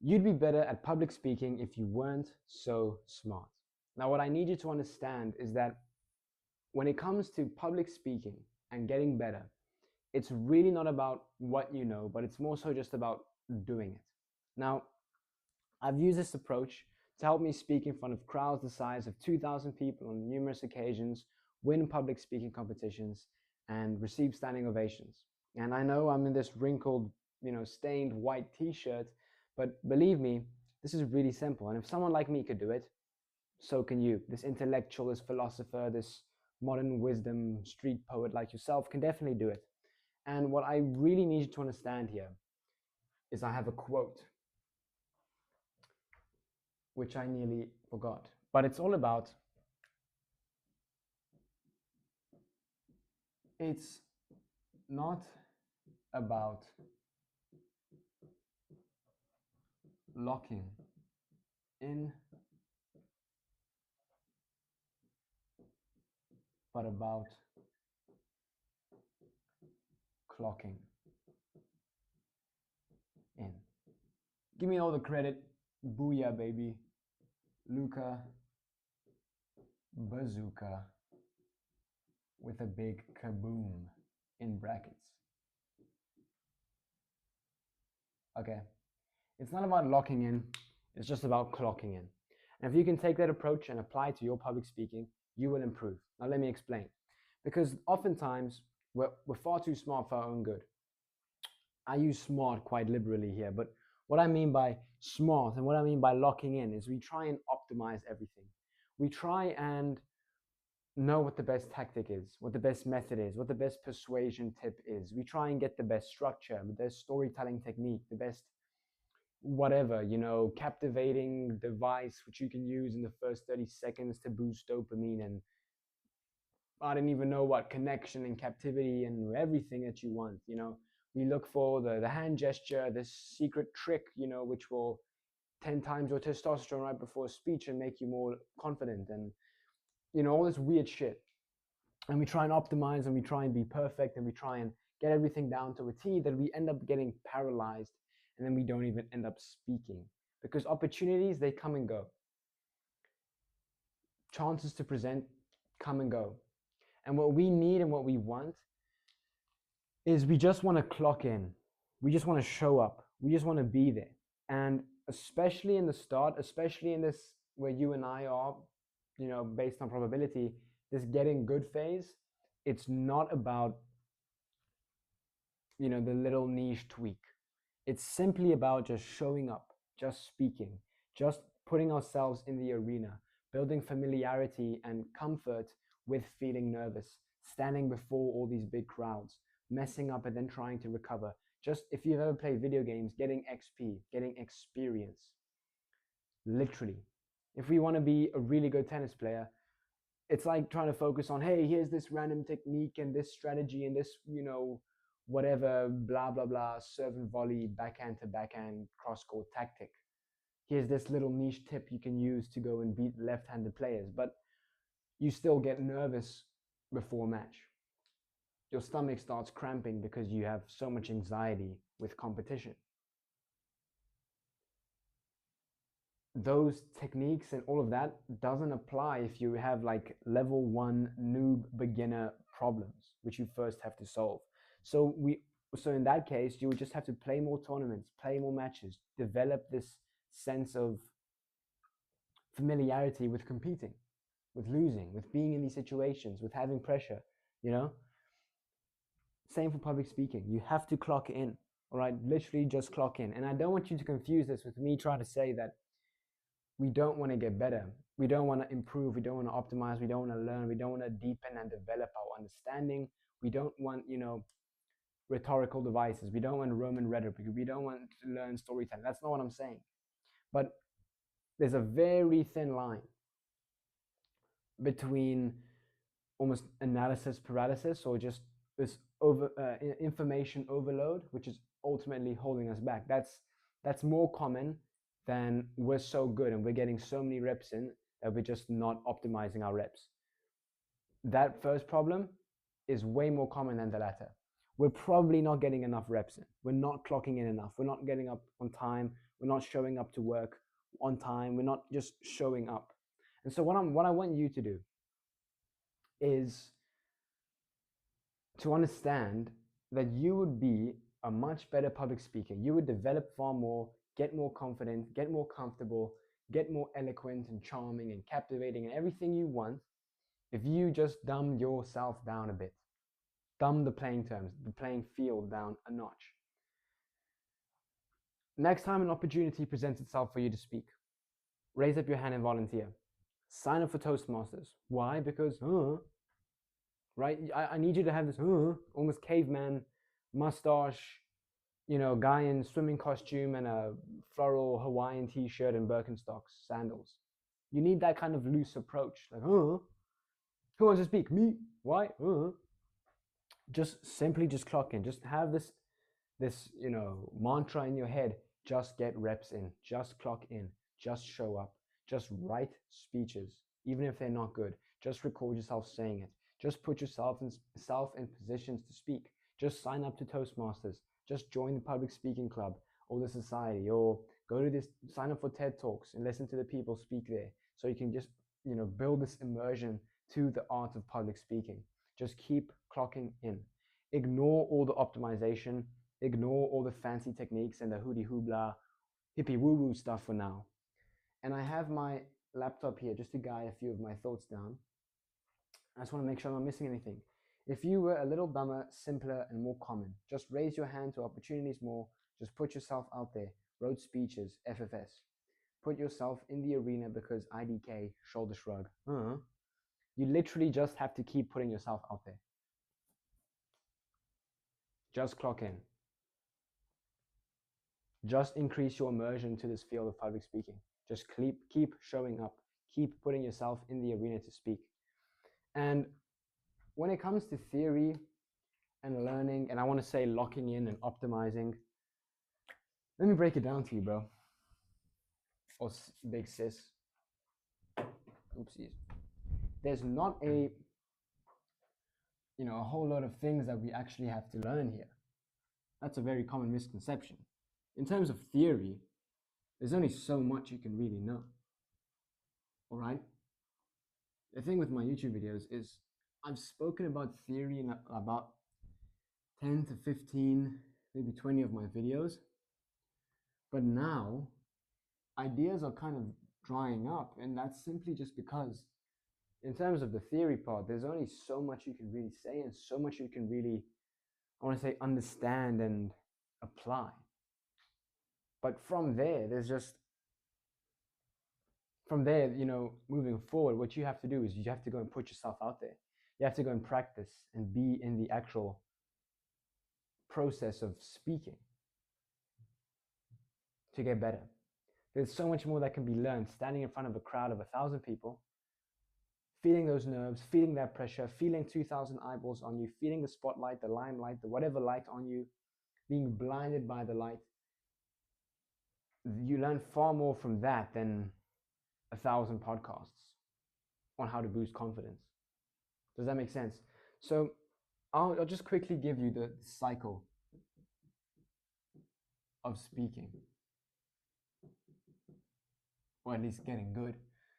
You'd be better at public speaking if you weren't so smart. Now, what I need you to understand is that when it comes to public speaking and getting better, it's really not about what you know, but it's more so just about doing it. Now, I've used this approach to help me speak in front of crowds the size of 2,000 people on numerous occasions, win public speaking competitions, and receive standing ovations. And I know I'm in this wrinkled, stained white t-shirt, but believe me, this is really simple. And if someone like me could do it, so can you. This intellectual, this philosopher, this modern wisdom street poet like yourself can definitely do it. And what I really need you to understand here is I have a quote which I nearly forgot. But it's all about, it's not about locking in, but about clocking in. Give me all the credit. Booyah, baby. Luka Bazooka with a big kaboom in brackets. Okay. It's not about locking in, it's just about clocking in. And if you can take that approach and apply it to your public speaking, you will improve. Now, let me explain. Because oftentimes, we're far too smart for our own good. I use smart quite liberally here, but what I mean by smart and what I mean by locking in is we try and optimize everything. We try and know what the best tactic is, what the best method is, what the best persuasion tip is. We try and get the best structure, the best storytelling technique, the best whatever, captivating device which you can use in the first 30 seconds to boost dopamine and I don't even know what connection and captivity and everything that you want. We look for the hand gesture, this secret trick, which will 10 times your testosterone right before a speech and make you more confident and, all this weird shit. And we try and optimize and we try and be perfect and we try and get everything down to a T that we end up getting paralyzed and then we don't even end up speaking because opportunities, they come and go. Chances to present come and go. And what we need and what we want is we just want to clock in. We just want to show up. We just want to be there. And especially in the start, especially in this where you and I are, based on probability, this getting good phase, it's not about, the little niche tweak. It's simply about just showing up, just speaking, just putting ourselves in the arena, building familiarity and comfort with feeling nervous, standing before all these big crowds, messing up and then trying to recover. Just if you've ever played video games, getting XP, getting experience. Literally. If we want to be a really good tennis player, it's like trying to focus on, hey, here's this random technique and this strategy and this, whatever, blah, blah, blah, serve and volley, backhand to backhand, cross court tactic. Here's this little niche tip you can use to go and beat left-handed players. But you still get nervous before a match. Your stomach starts cramping because you have so much anxiety with competition. Those techniques and all of that doesn't apply if you have like level 1 noob beginner problems, which you first have to solve. So in that case, you would just have to play more tournaments, play more matches, develop this sense of familiarity with competing, with losing, with being in these situations, with having pressure, Same for public speaking. You have to clock in, all right? Literally just clock in. And I don't want you to confuse this with me trying to say that we don't want to get better. We don't want to improve. We don't want to optimize. We don't want to learn. We don't want to deepen and develop our understanding. We don't want, rhetorical devices. We don't want Roman rhetoric. We don't want to learn storytelling. That's not what I'm saying. But there's a very thin line between almost analysis paralysis or just this information overload, which is ultimately holding us back. That's more common than we're so good and we're getting so many reps in that we're just not optimizing our reps. That first problem is way more common than the latter. We're probably not getting enough reps in. We're not clocking in enough. We're not getting up on time. We're not showing up to work on time. We're not just showing up. And so what I want you to do is to understand that you would be a much better public speaker. You would develop far more, get more confident, get more comfortable, get more eloquent and charming and captivating and everything you want if you just dumb yourself down a bit. Dumb the playing terms, the playing field down a notch. Next time an opportunity presents itself for you to speak, raise up your hand and volunteer. Sign up for Toastmasters. Why? Because, right? I need you to have this almost caveman mustache, guy in swimming costume and a floral Hawaiian t-shirt and Birkenstocks, sandals. You need that kind of loose approach. Like, who wants to speak? Me? Why? Just simply just clock in. Just have this mantra in your head. Just get reps in. Just clock in. Just show up. Just write speeches, even if they're not good. Just record yourself saying it. Just put yourself in positions to speak. Just sign up to Toastmasters. Just join the public speaking club or the society, or sign up for TED Talks and listen to the people speak there. So you can just, build this immersion to the art of public speaking. Just keep clocking in. Ignore all the optimization. Ignore all the fancy techniques and the hooty hoobla, hippie woo woo stuff for now. And I have my laptop here just to guide a few of my thoughts down. I just want to make sure I'm not missing anything. If you were a little dumber, simpler, and more common, just raise your hand to opportunities more. Just put yourself out there. Road speeches, FFS. Put yourself in the arena because IDK, shoulder shrug. You literally just have to keep putting yourself out there. Just clock in. Just increase your immersion to this field of public speaking. Just keep showing up. Keep putting yourself in the arena to speak. And when it comes to theory and learning, and I want to say locking in and optimizing, let me break it down to you, bro. Or big sis. Oopsies. There's not a whole lot of things that we actually have to learn here. That's a very common misconception. In terms of theory, there's only so much you can really know. All right? The thing with my YouTube videos is I've spoken about theory in about 10 to 15, maybe 20 of my videos. But now, ideas are kind of drying up, and that's simply just because in terms of the theory part, there's only so much you can really say and so much you can really, I want to say, understand and apply. But from there, moving forward, what you have to do is you have to go and put yourself out there. You have to go and practice and be in the actual process of speaking to get better. There's so much more that can be learned standing in front of a crowd of 1,000 people, feeling those nerves, feeling that pressure, feeling 2,000 eyeballs on you, feeling the spotlight, the limelight, the whatever light on you, being blinded by the light. You learn far more from that than 1,000 podcasts on how to boost confidence. Does that make sense? So I'll just quickly give you the cycle of speaking, or at least getting good.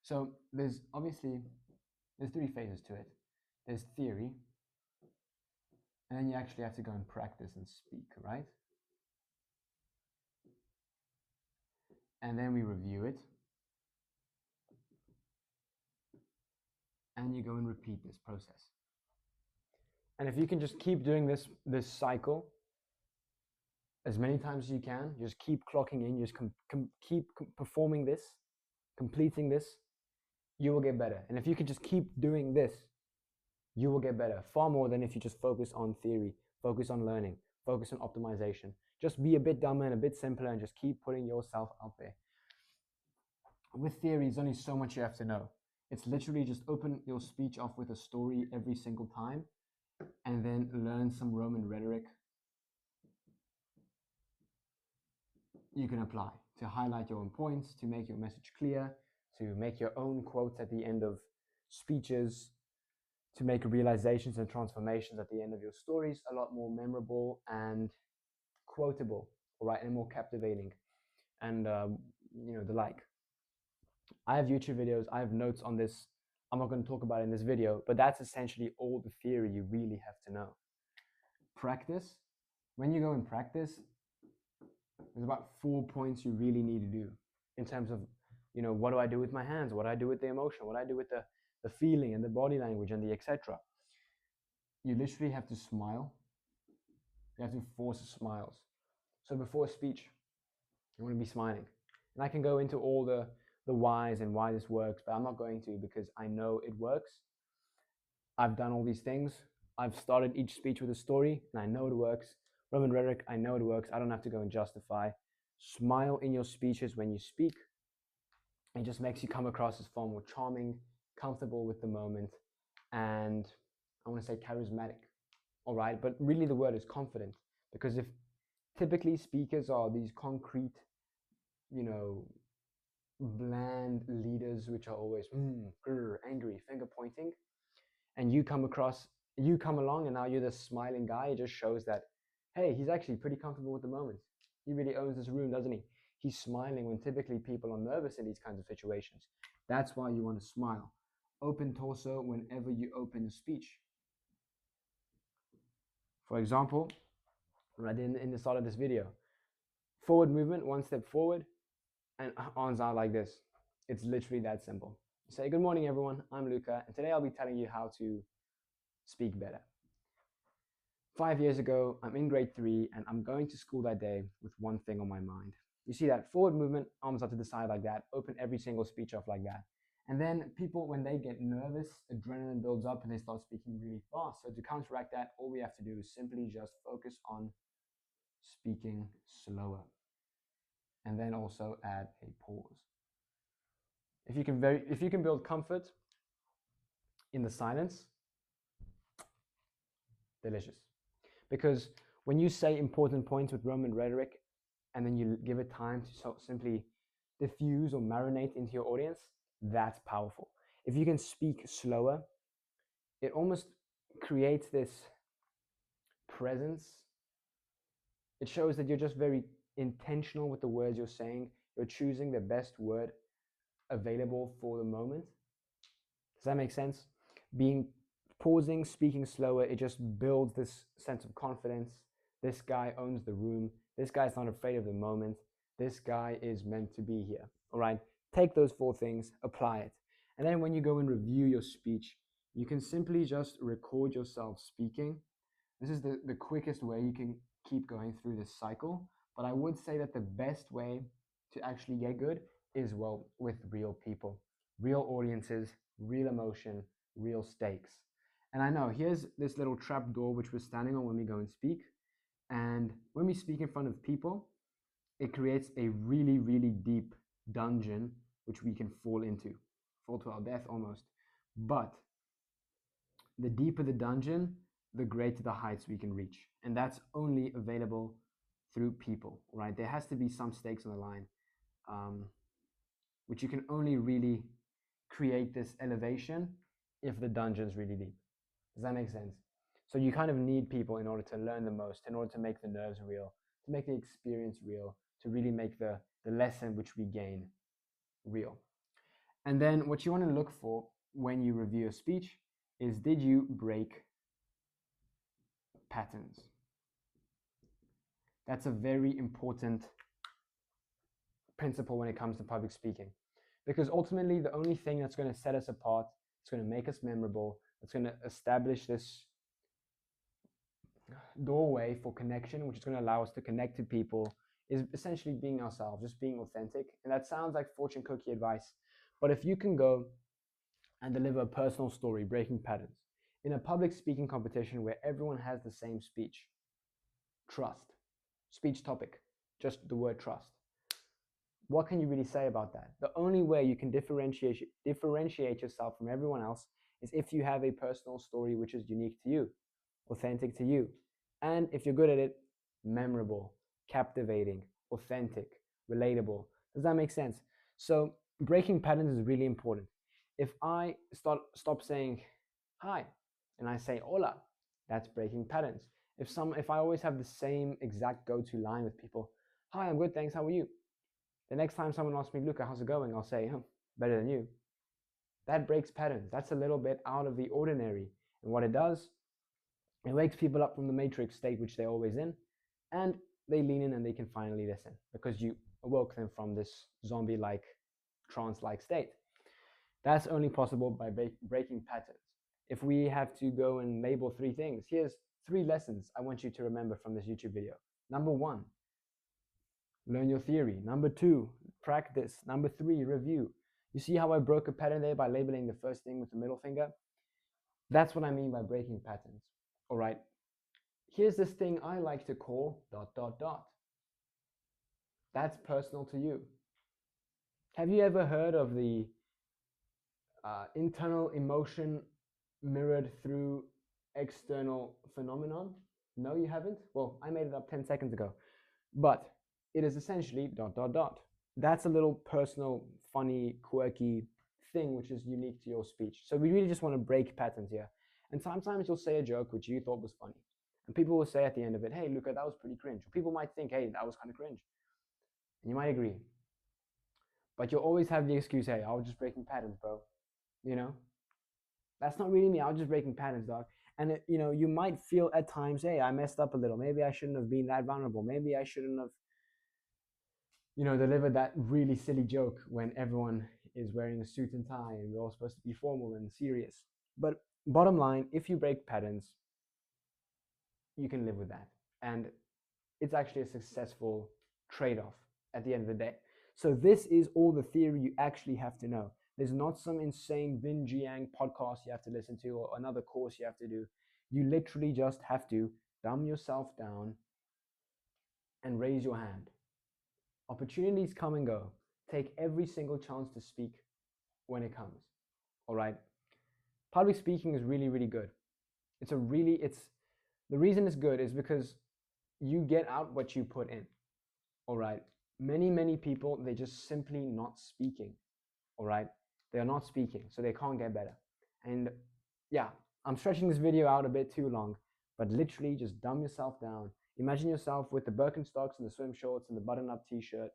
So there's 3 phases to it. There's theory, and then you actually have to go and practice and speak, right? And then we review it, and you go and repeat this process. And if you can just keep doing this cycle as many times as you can, just keep clocking in, just keep performing this, completing this, you will get better. And if you can just keep doing this, you will get better far more than if you just focus on theory, focus on learning, focus on optimization. Just be a bit dumber and a bit simpler and just keep putting yourself out there. With theory, there's only so much you have to know. It's literally just open your speech off with a story every single time and then learn some Roman rhetoric you can apply to highlight your own points, to make your message clear, to make your own quotes at the end of speeches, to make realizations and transformations at the end of your stories a lot more memorable and quotable, all right, and more captivating. and the like. I have YouTube videos, I have notes on this. I'm not going to talk about it in this video, but that's essentially all the theory you really have to know. Practice. When you go in practice, there's about 4 points you really need to do in terms of, what do I do with my hands? What do I do with the emotion? What do I do with the feeling and the body language and the etc. You literally have to smile. You have to force smiles. So before a speech, you want to be smiling. And I can go into all the whys and why this works, but I'm not going to, because I know it works. I've done all these things. I've started each speech with a story, and I know it works. Roman rhetoric, I know it works. I don't have to go and justify. Smile in your speeches when you speak. It just makes you come across as far more charming, comfortable with the moment, and I want to say charismatic. All right, but really the word is confident, because if typically speakers are these concrete, bland leaders which are always angry, finger pointing, and you come along and now you're the smiling guy, it just shows that, hey, he's actually pretty comfortable with the moment. He really owns this room, doesn't he? He's smiling when typically people are nervous in these kinds of situations. That's why you want to smile. Open torso whenever you open a speech. For example, right in the start of this video, forward movement, 1 step forward, and arms out like this. It's literally that simple. Say, good morning, everyone. I'm Luca, and today I'll be telling you how to speak better. 5 years ago, I'm in grade 3, and I'm going to school that day with one thing on my mind. You see that forward movement, arms out to the side like that, open every single speech off like that. And then people, when they get nervous, adrenaline builds up and they start speaking really fast. So to counteract that, all we have to do is simply just focus on speaking slower. And then also add a pause. If you can build comfort in the silence, delicious. Because when you say important points with Roman rhetoric, and then you give it time to simply diffuse or marinate into your audience, that's powerful. If you can speak slower, it almost creates this presence. It shows that you're just very intentional with the words you're saying. You're choosing the best word available for the moment. Does that make sense? Pausing, speaking slower, it just builds this sense of confidence. This guy owns the room. This guy's not afraid of the moment. This guy is meant to be here. All right, take those 4 things, apply it. And then when you go and review your speech, you can simply just record yourself speaking. This is the quickest way you can keep going through this cycle. But I would say that the best way to actually get good is, well, with real people, real audiences, real emotion, real stakes. And I know here's this little trap door which we're standing on when we go and speak. And when we speak in front of people, it creates a really, really deep dungeon which we can fall to our death almost. But the deeper the dungeon, the greater the heights we can reach. And that's only available through people, right? There has to be some stakes on the line, which you can only really create this elevation if the dungeon's really deep. Does that make sense? So you kind of need people in order to learn the most, in order to make the nerves real, to make the experience real, to really make the lesson which we gain real. And then what you want to look for when you review a speech is, did you break patterns? That's a very important principle when it comes to public speaking, because ultimately the only thing that's going to set us apart, it's going to make us memorable, it's going to establish this doorway for connection, which is going to allow us to connect to people, is essentially being ourselves, just being authentic. And that sounds like fortune cookie advice, but if you can go and deliver a personal story, breaking patterns, in a public speaking competition where everyone has the same speech, trust, speech topic, just the word trust, what can you really say about that? The only way you can differentiate yourself from everyone else is if you have a personal story which is unique to you, authentic to you. And if you're good at it, memorable, captivating, authentic, relatable. Does that make sense? So breaking patterns is really important. If I stop saying hi and I say hola, that's breaking patterns. If I always have the same exact go-to line with people, hi, I'm good, thanks, how are you? The next time someone asks me, Luca, how's it going? I'll say, better than you. That breaks patterns. That's a little bit out of the ordinary. And what it does, it wakes people up from the matrix state, which they're always in, and they lean in and they can finally listen because you awoke them from this zombie-like, trance-like state. That's only possible by breaking patterns. If we have to go and label 3 things, here's 3 lessons I want you to remember from this YouTube video. Number 1, learn your theory. Number 2, practice. Number 3, review. You see how I broke a pattern there by labeling the first thing with the middle finger? That's what I mean by breaking patterns. All right. Here's this thing I like to call ... That's personal to you. Have you ever heard of the internal emotion mirrored through external phenomenon? No, you haven't? Well, I made it up 10 seconds ago. But it is essentially ... That's a little personal, funny, quirky thing which is unique to your speech. So we really just want to break patterns here. And sometimes you'll say a joke which you thought was funny. And people will say at the end of it, hey, Luca, that was pretty cringe. Or people might think, hey, that was kind of cringe. And you might agree. But you'll always have the excuse, hey, I was just breaking patterns, bro. You know? That's not really me. I was just breaking patterns, dog. And, you might feel at times, hey, I messed up a little. Maybe I shouldn't have been that vulnerable. Maybe I shouldn't have, delivered that really silly joke when everyone is wearing a suit and tie and we're all supposed to be formal and serious. But bottom line, if you break patterns, you can live with that. And it's actually a successful trade-off at the end of the day. So this is all the theory you actually have to know. There's not some insane Vin Jiang podcast you have to listen to or another course you have to do. You literally just have to dumb yourself down and raise your hand. Opportunities come and go. Take every single chance to speak when it comes. All right. Public speaking is really, really good. The reason it's good is because you get out what you put in. All right. Many people, they're just simply not speaking. All right. They're not speaking, so they can't get better. And yeah, I'm stretching this video out a bit too long, but literally just dumb yourself down. Imagine yourself with the Birkenstocks and the swim shorts and the button-up t-shirt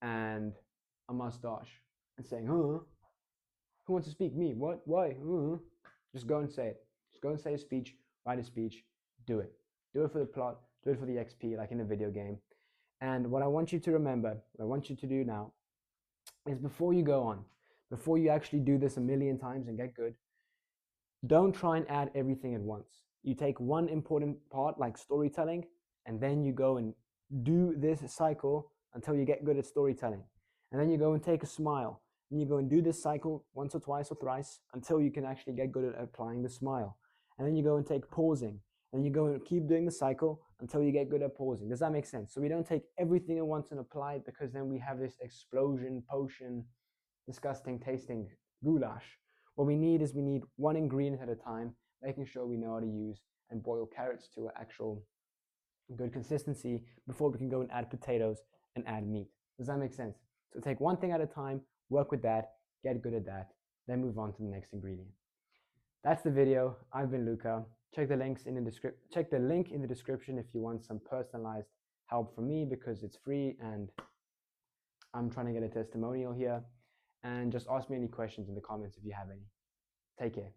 and a mustache and saying, who wants to speak? Me? What? Why? Just go and say it. Just go and say a speech, write a speech, do it. Do it for the plot, do it for the XP, like in a video game. And what I want you to remember, what I want you to do now, is before you go on, before you actually do this a million times and get good, don't try and add everything at once. You take one important part like storytelling, and then you go and do this cycle until you get good at storytelling. And then you go and take a smile, and you go and do this cycle once or twice or thrice until you can actually get good at applying the smile. And then you go and take pausing, and you go and keep doing the cycle until you get good at pausing. Does that make sense? So we don't take everything at once and apply it, because then we have this explosion, potion, disgusting tasting goulash. What we need is one ingredient at a time, making sure we know how to use and boil carrots to an actual good consistency before we can go and add potatoes and add meat. Does that make sense? So take one thing at a time, work with that, get good at that, then move on to the next ingredient. That's the video. I've been Luca. Check the link in the description if you want some personalized help from me, because it's free and I'm trying to get a testimonial here. And just ask me any questions in the comments if you have any. Take care.